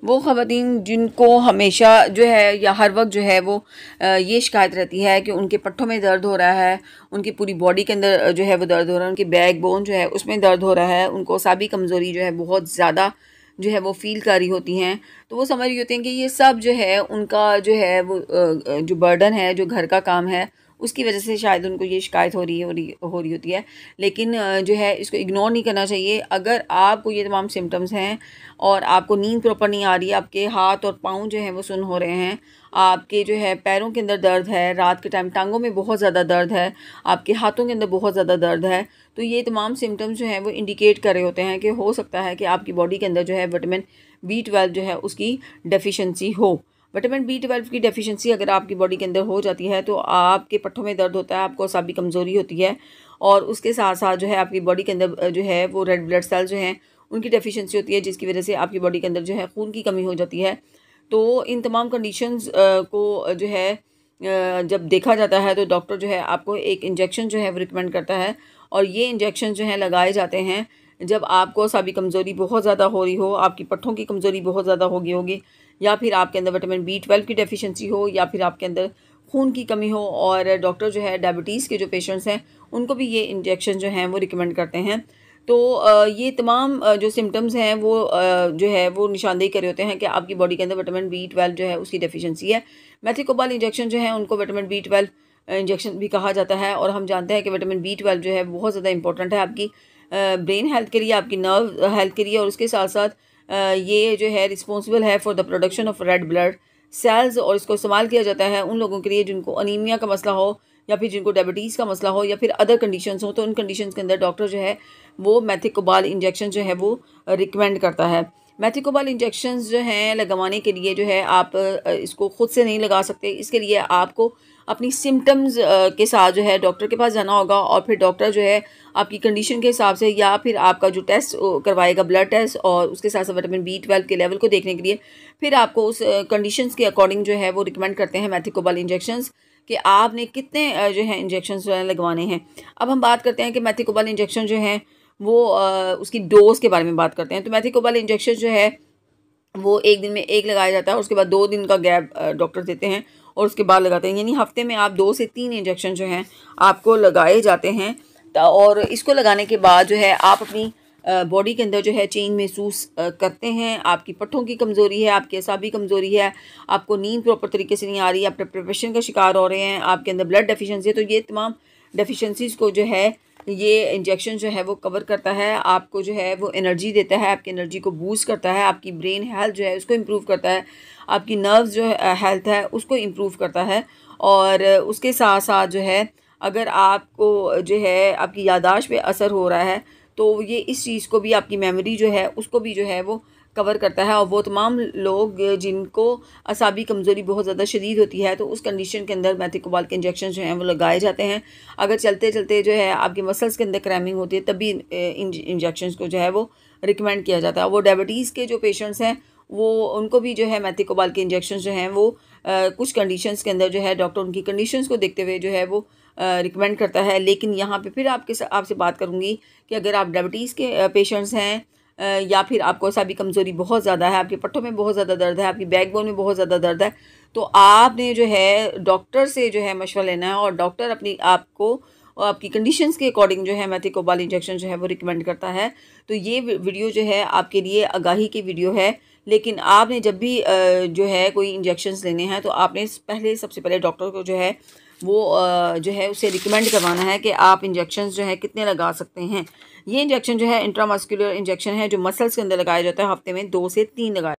वो ख़वातीन जिनको हमेशा जो है या हर वक्त जो है वो ये शिकायत रहती है कि उनके पट्ठों में दर्द हो रहा है, उनकी पूरी बॉडी के अंदर जो है वो दर्द हो रहा है, उनकी बैक बोन जो है उसमें दर्द हो रहा है, उनको असाबी कमज़ोरी जो है बहुत ज़्यादा जो है वो फ़ील कर रही होती हैं, तो वो समझ रही होती हैं कि ये सब जो है उनका जो है वो जो बर्डन है, जो घर का काम है, उसकी वजह से शायद उनको ये शिकायत हो रही होती है। लेकिन जो है इसको इग्नोर नहीं करना चाहिए। अगर आपको ये तमाम सिम्टम्स हैं और आपको नींद प्रॉपर नहीं आ रही, आपके हाथ और पाँव जो हैं वो सुन्न हो रहे हैं, आपके जो है पैरों के अंदर दर्द है, रात के टाइम टांगों में बहुत ज़्यादा दर्द है, आपके हाथों के अंदर बहुत ज़्यादा दर्द है, तो ये तमाम सिम्टम्स जो हैं वो इंडिकेट कर रहे होते हैं कि हो सकता है कि आपकी बॉडी के अंदर जो है विटामिन B12 जो है उसकी डेफिशिएंसी हो। विटामिन B12 की डेफिशिएंसी अगर आपकी बॉडी के अंदर हो जाती है तो आपके पट्ठों में दर्द होता है, आपको असाबी कमज़ोरी होती है और उसके साथ साथ जो है आपकी बॉडी के अंदर जो है वो रेड ब्लड सेल जो हैं उनकी डेफिशिएंसी होती है, जिसकी वजह से आपकी बॉडी के अंदर जो है खून की कमी हो जाती है। तो इन तमाम कंडीशंस को जो है जब देखा जाता है तो डॉक्टर जो है आपको एक इंजेक्शन जो है वो रिकमेंड करता है और ये इंजेक्शन जो है लगाए जाते हैं जब आपको असाबी कमज़ोरी बहुत ज़्यादा हो रही हो, आपकी पट्ठों की कमज़ोरी बहुत ज़्यादा होगी या फिर आपके अंदर विटामिन B12 की डेफिशिएंसी हो या फिर आपके अंदर खून की कमी हो। और डॉक्टर जो है डायबिटीज़ के जो पेशेंट्स हैं उनको भी ये इंजेक्शन जो हैं वो रिकमेंड करते हैं। तो ये तमाम जो सिम्टम्स हैं वो जो है वो निशानदेही कर रहे होते हैं कि आपकी बॉडी के अंदर विटामिन B12 जो है उसकी डेफिशिएंसी है। मेथिकोबाल इंजेक्शन जो है उनको विटामिन B12 इंजेक्शन भी कहा जाता है और हम जानते हैं कि विटामिन B12 जो है बहुत ज़्यादा इंपॉर्टेंट है आपकी ब्रेन हेल्थ के लिए, आपकी नर्व हेल्थ के लिए और उसके साथ साथ ये जो है रिस्पॉन्सिबल है for the production of red blood cells और इसको इस्तेमाल किया जाता है उन लोगों के लिए जिनको अनीमिया का मसला हो या फिर जिनको डायबिटीज़ का मसला हो या फिर अदर कंडीशंस हो। तो उन कंडीशंस के अंदर डॉक्टर जो है वो मेथिकोबाल इंजेक्शन जो है वो रिकमेंड करता है। मेथिकोबाल इंजेक्शंस जो हैं लगवाने के लिए जो है आप इसको खुद से नहीं लगा सकते, इसके लिए आपको अपनी सिम्टम्स के साथ जो है डॉक्टर के पास जाना होगा और फिर डॉक्टर जो है आपकी कंडीशन के हिसाब से या फिर आपका जो टेस्ट करवाएगा ब्लड टेस्ट और उसके साथ साथ विटामिन B12 के लेवल को देखने के लिए फिर आपको उस कंडीशंस के अकॉर्डिंग जो है वो रिकमेंड करते हैं मेथिकोबाल इंजेक्शंस कि आपने कितने जो है इंजेक्शंस जो है लगवाने हैं। अब हम बात करते हैं कि मेथिकोबाल इंजेक्शन जो है वो उसकी डोज के बारे में बात करते हैं। तो मेथिकोबाल इंजेक्शन जो है वो एक दिन में एक लगाया जाता है और उसके बाद 2 दिन का गैप डॉक्टर देते हैं और उसके बाद लगाते हैं, यानी हफ्ते में आप 2 से 3 इंजेक्शन जो हैं आपको लगाए जाते हैं। और इसको लगाने के बाद जो है आप अपनी बॉडी के अंदर जो है चेंज महसूस करते हैं। आपकी पट्ठों की कमज़ोरी है, आपकी असाबी कमज़ोरी है, आपको नींद प्रॉपर तरीके से नहीं आ रही, आप डिप्रेशन का शिकार हो रहे हैं, आपके अंदर ब्लड डेफिशिएंसी है, तो ये तमाम डेफिशिएंसीज़ को जो है ये इंजेक्शन जो है वो कवर करता है। आपको जो है वो एनर्जी देता है, आपकी एनर्जी को बूस्ट करता है, आपकी ब्रेन हेल्थ जो है उसको इम्प्रूव करता है, आपकी नर्व्स जो हेल्थ है उसको इम्प्रूव करता है। और उसके साथ साथ जो है अगर आपको जो है आपकी याददाश्त पे असर हो रहा है तो ये इस चीज़ को भी, आपकी मेमोरी जो है उसको भी जो है वो कवर करता है। और वो तमाम लोग जिनको असाबी कमज़ोरी बहुत ज़्यादा शदीद होती है तो उस कंडीशन के अंदर मेथिकोबाल के इंजेक्शन जो हैं वो लगाए जाते हैं। अगर चलते चलते जो है आपके मसल्स के अंदर क्रैमिंग होती है तभी इंजेक्शन को जो है वो रिकमेंड किया जाता है। वो डायबिटीज़ के जो पेशेंट्स हैं वो उनको भी जो है मेथिकोबाल के इंजेक्शन जो हैं वो कुछ कंडीशंस के अंदर जो है डॉक्टर उनकी कंडीशंस को देखते हुए जो है वो रिकमेंड करता है। लेकिन यहाँ पे फिर आपसे बात करूँगी कि अगर आप डायबिटीज़ के पेशेंट्स हैं या फिर आपको असाबी कमज़ोरी बहुत ज़्यादा है, आपके पट्ठों में बहुत ज़्यादा दर्द है, आपकी बैकबोन में बहुत ज़्यादा दर्द है, तो आपने जो है डॉक्टर से जो है मशवरा लेना है और डॉक्टर अपनी आपको आपकी कंडीशंस के अकॉर्डिंग जो है मेथिकोबाल इंजेक्शन जो है वो रिकमेंड करता है। तो ये वीडियो जो है आपके लिए आगाही की वीडियो है, लेकिन आपने जब भी जो है कोई इंजेक्शंस लेने हैं तो आपने सबसे पहले डॉक्टर को जो है वो जो है उसे रिकमेंड करवाना है कि आप इंजेक्शंस जो है कितने लगा सकते हैं। ये इंजेक्शन जो है इंट्रामस्कुलर इंजेक्शन है जो मसल्स के अंदर लगाया जाता है, हफ्ते में 2 से 3 लगाया